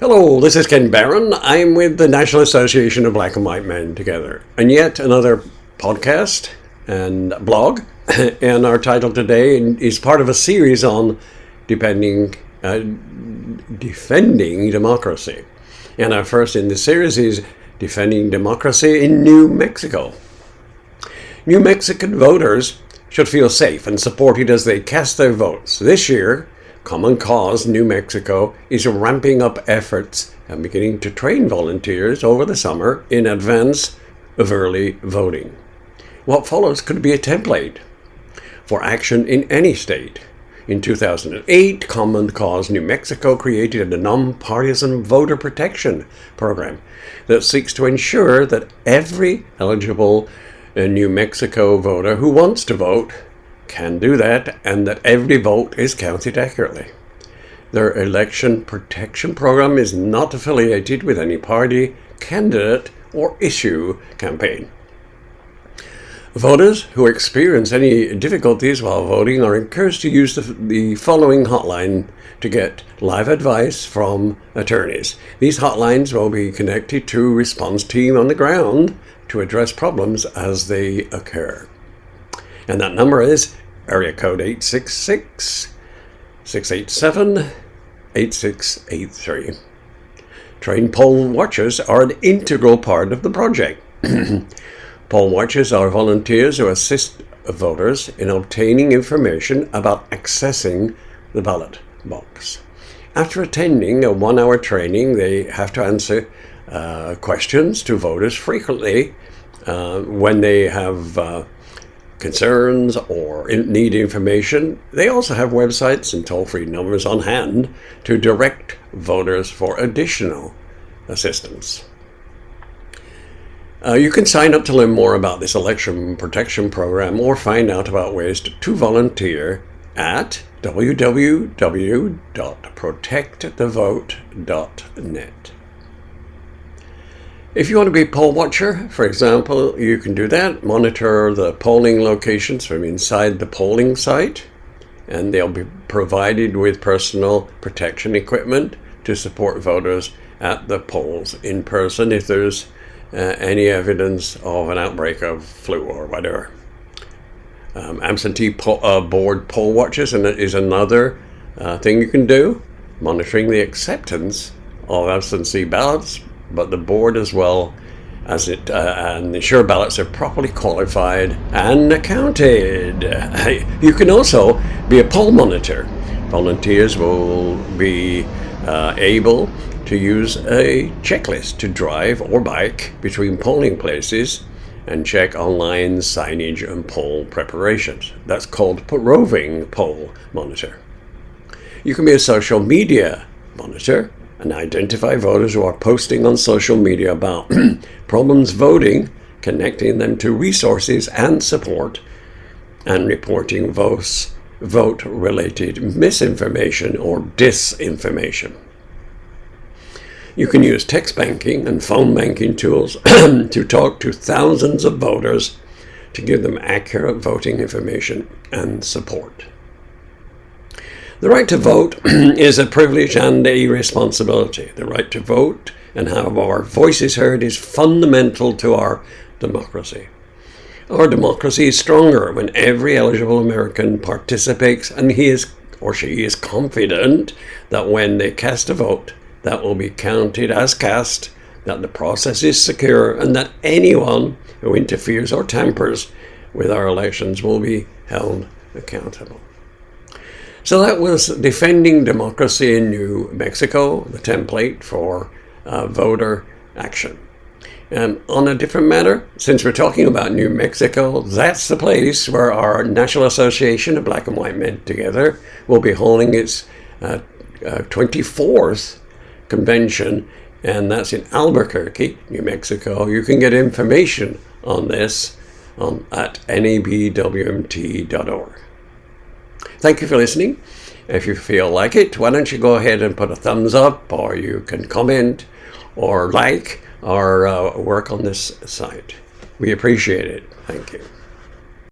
Hello, this is Ken Barron. I'm with the National Association of Black and White Men Together, and yet another podcast and blog. And our title today is part of a series on defending democracy. And our first in the series is defending democracy in New Mexico. New Mexican voters should feel safe and supported as they cast their votes. This year, Common Cause New Mexico is ramping up efforts and beginning to train volunteers over the summer in advance of early voting. What follows could be a template for action in any state. In 2008, Common Cause New Mexico created a nonpartisan voter protection program that seeks to ensure that every eligible New Mexico voter who wants to vote can do that, and that every vote is counted accurately. Their election protection program is not affiliated with any party, candidate, or issue campaign. Voters who experience any difficulties while voting are encouraged to use the following hotline to get live advice from attorneys. These hotlines will be connected to a response team on the ground to address problems as they occur. And that number is area code 866-687-8683. Trained poll watchers are an integral part of the project. Poll watchers are volunteers who assist voters in obtaining information about accessing the ballot box. After attending a 1-hour training, they have to answer questions to voters frequently when they have concerns or need information. They also have websites and toll-free numbers on hand to direct voters for additional assistance. You can sign up to learn more about this election protection program or find out about ways to volunteer at www.protectthevote.net. If you want to be a poll watcher, for example, you can do that. Monitor the polling locations from inside the polling site, and they'll be provided with personal protection equipment to support voters at the polls in person if there's any evidence of an outbreak of flu or whatever. Absentee board poll watchers is another thing you can do, monitoring the acceptance of absentee ballots, but the board as well as it and ensure ballots are properly qualified and counted. You can also be a poll monitor. Volunteers will be able to use a checklist to drive or bike between polling places and check online signage and poll preparations. That's called roving poll monitor. You can be a social media monitor and identify voters who are posting on social media about problems voting, connecting them to resources and support, and reporting vote-related misinformation or disinformation. You can use text banking and phone banking tools to talk to thousands of voters to give them accurate voting information and support. The right to vote is a privilege and a responsibility. The right to vote and have our voices heard is fundamental to our democracy. Our democracy is stronger when every eligible American participates and he or she is confident that when they cast a vote, that will be counted as cast, that the process is secure, and that anyone who interferes or tampers with our elections will be held accountable. So that was defending democracy in New Mexico, the template for voter action. And on a different matter, since we're talking about New Mexico, that's the place where our National Association of Black and White Men Together will be holding its 24th convention, and that's in Albuquerque, New Mexico. You can get information on this at nabwmt.org. Thank you for listening. If you feel like it, why don't you go ahead and put a thumbs up, or you can comment or like our work on this site. We appreciate it. Thank you.